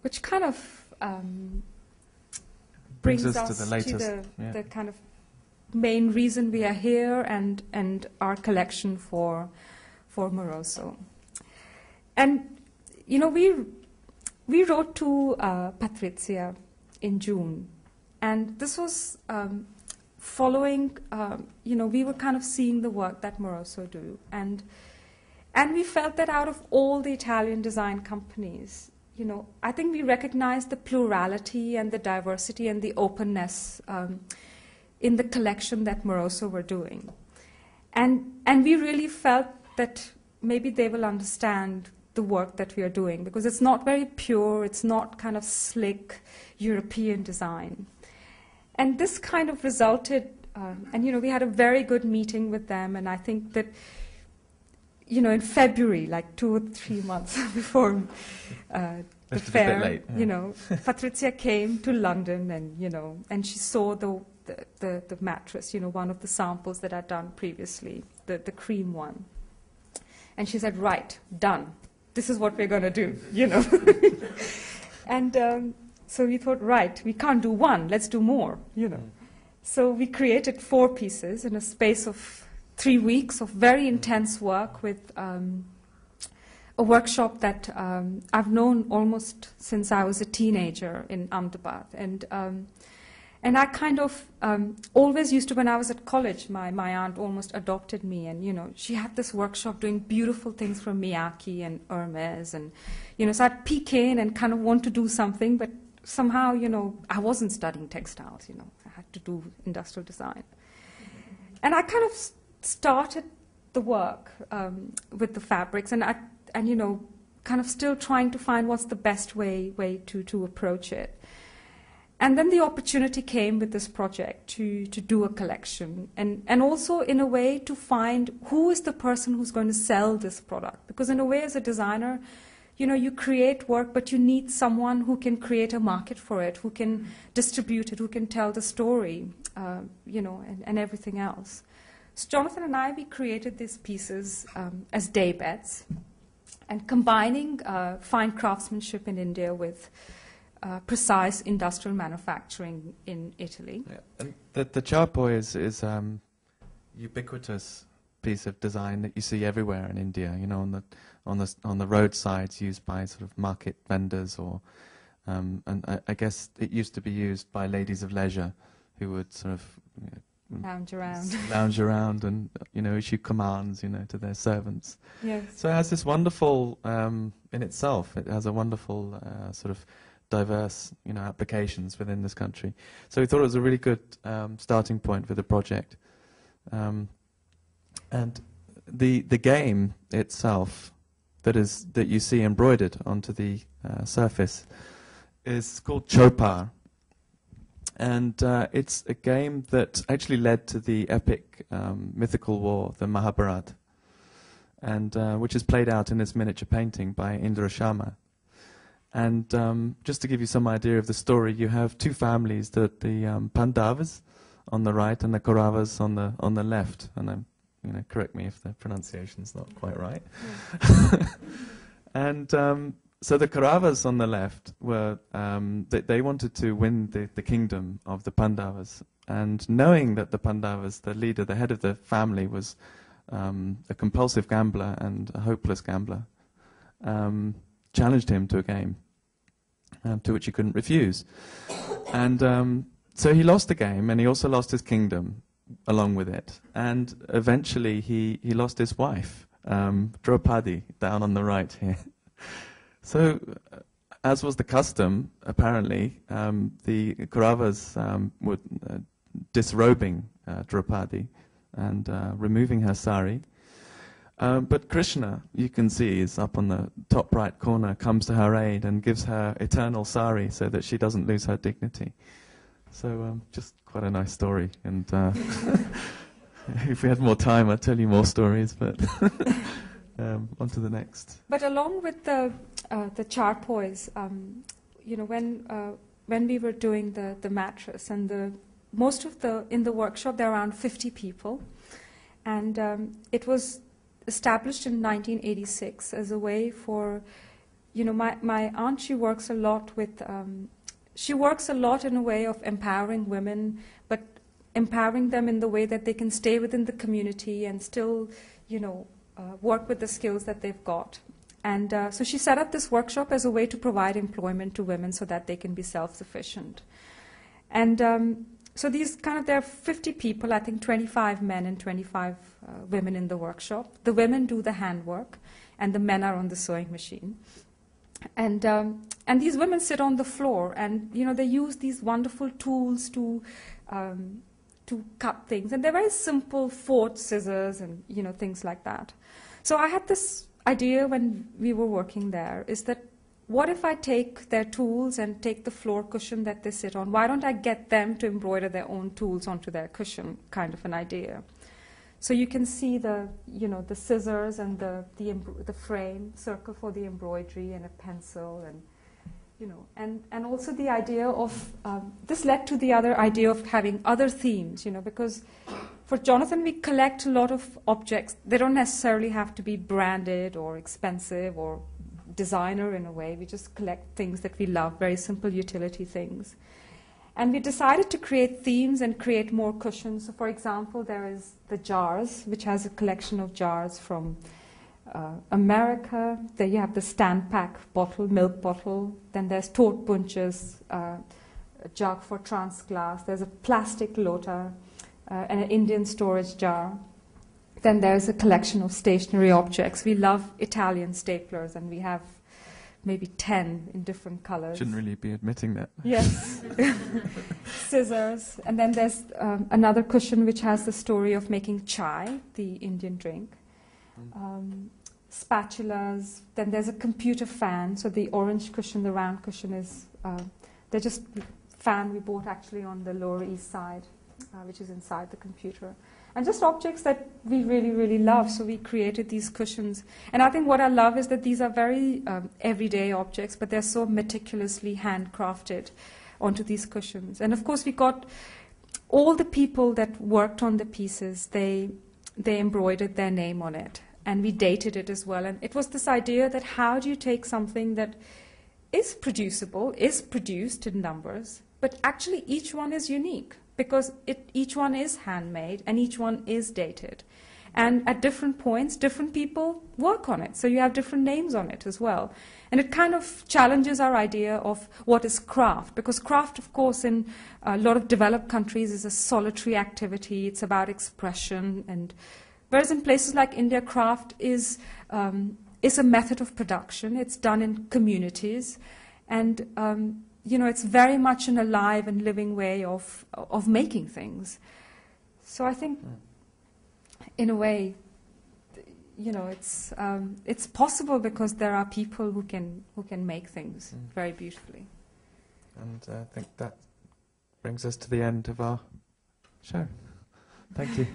which kind of brings us to the latest, the kind of main reason we are here and our collection for Moroso. And, you know, we wrote to Patrizia in June, and this was following, you know, we were kind of seeing the work that Moroso do, and we felt that out of all the Italian design companies, you know, I think we recognized the plurality and the diversity and the openness in the collection that Moroso were doing. And we really felt that maybe they will understand the work that we are doing, because it's not very pure, it's not kind of slick European design. And this kind of resulted, and you know, we had a very good meeting with them, and I think that, you know, in February, like 2 or 3 months before the fair, a bit late, yeah. You know, Patrizia came to London, and you know, and she saw the mattress, you know, one of the samples that I'd done previously, the cream one, and she said, "Right, done. This is what we're going to do," you know. And so we thought, right, we can't do one, let's do more, you know. So we created 4 pieces in a space of 3 weeks of very intense work with a workshop that I've known almost since I was a teenager in Ahmedabad. And I kind of always used to, when I was at college, my aunt almost adopted me, and, you know, she had this workshop doing beautiful things from Miyake and Hermes, and, you know, so I'd peek in and kind of want to do something, but somehow, you know, I wasn't studying textiles, you know, I had to do industrial design. And I kind of started the work with the fabrics, and you know, kind of still trying to find what's the best way to approach it. And then the opportunity came with this project to do a collection, and also in a way to find who is the person who's going to sell this product. Because in a way, as a designer, you know, you create work, but you need someone who can create a market for it, who can distribute it, who can tell the story, you know, and everything else. So Jonathan and I, we created these pieces as day beds, and combining fine craftsmanship in India with precise industrial manufacturing in Italy. Yeah. And the charpoy is ubiquitous piece of design that you see everywhere in India. You know, on the roadsides, used by sort of market vendors, or and I guess it used to be used by ladies of leisure who would sort of, you know, lounge around and, you know, issue commands, you know, to their servants. Yes. So it has this wonderful in itself. It has a wonderful sort of diverse, you know, applications within this country. So we thought it was a really good starting point for the project. And the game itself that you see embroidered onto the surface is called Chopar. And it's a game that actually led to the epic mythical war, the Mahabharata, and which is played out in this miniature painting by Indra Sharma. And just to give you some idea of the story, you have 2 families, the Pandavas on the right and the Kauravas on the left. And you know, correct me if the pronunciation's not quite right. Yeah. And so the Kauravas on the left were they wanted to win the kingdom of the Pandavas, and knowing that the Pandavas, the leader, the head of the family, was a compulsive gambler and a hopeless gambler, challenged him to a game to which he couldn't refuse. And so he lost the game, and he also lost his kingdom along with it. And eventually he lost his wife, Draupadi, down on the right here. So, as was the custom, apparently, the Kauravas were disrobing Draupadi and removing her sari. But Krishna, you can see, is up on the top right corner, comes to her aid and gives her eternal sari so that she doesn't lose her dignity. So just quite a nice story. And if we had more time, I'd tell you more stories, but on to the next. But along with the charpoys, you know, when we were doing the mattress, and in the workshop, there are around 50 people, and it was established in 1986 as a way for my aunt, she works a lot with, she works a lot in a way of empowering women, but empowering them in the way that they can stay within the community and still, work with the skills that they've got. And so she set up this workshop as a way to provide employment to women so that they can be self-sufficient. And so there are 50 people, I think 25 men and 25 women in the workshop. The women do the handwork, and the men are on the sewing machine. And these women sit on the floor, and they use these wonderful tools to cut things, and they're very simple forged scissors and things like that. So I had this idea when we were working there, is that what if I take their tools and take the floor cushion that they sit on? Why don't I get them to embroider their own tools onto their cushion? Kind of an idea. So you can see the scissors and the frame, circle for the embroidery, and a pencil, and also the idea of this led to the other idea of having other themes, because for Jonathan we collect a lot of objects. They don't necessarily have to be branded or expensive or designer in a way. We just collect things that we love, very simple utility things. And we decided to create themes and create more cushions. So for example, there is the jars, which has a collection of jars from America. There you have the stand pack bottle, milk bottle. Then there's tote bunches, a jug for trans glass. There's a plastic lota and an Indian storage jar. Then there's a collection of stationery objects. We love Italian staplers, and we have maybe 10 in different colors. Shouldn't really be admitting that. Yes. Scissors. And then there's another cushion which has the story of making chai, the Indian drink. Spatulas. Then there's a computer fan. So the orange cushion, the round cushion is, they're just fan we bought actually on the Lower East Side, which is inside the computer. And just objects that we really, really love. So we created these cushions. And I think what I love is that these are very everyday objects, but they're so meticulously handcrafted onto these cushions. And of course, we got all the people that worked on the pieces, they embroidered their name on it. And we dated it as well. And it was this idea that how do you take something that is producible, is produced in numbers, but actually each one is unique, because each one is handmade and each one is dated. And at different points, different people work on it. So you have different names on it as well. And it kind of challenges our idea of what is craft, because craft, of course, in a lot of developed countries is a solitary activity. It's about expression. And whereas in places like India, craft is a method of production. It's done in communities. And it's very much an alive and living way of making things. So I think, in a way, it's possible because there are people who can make things very beautifully. And I think that brings us to the end of our show. Thank you.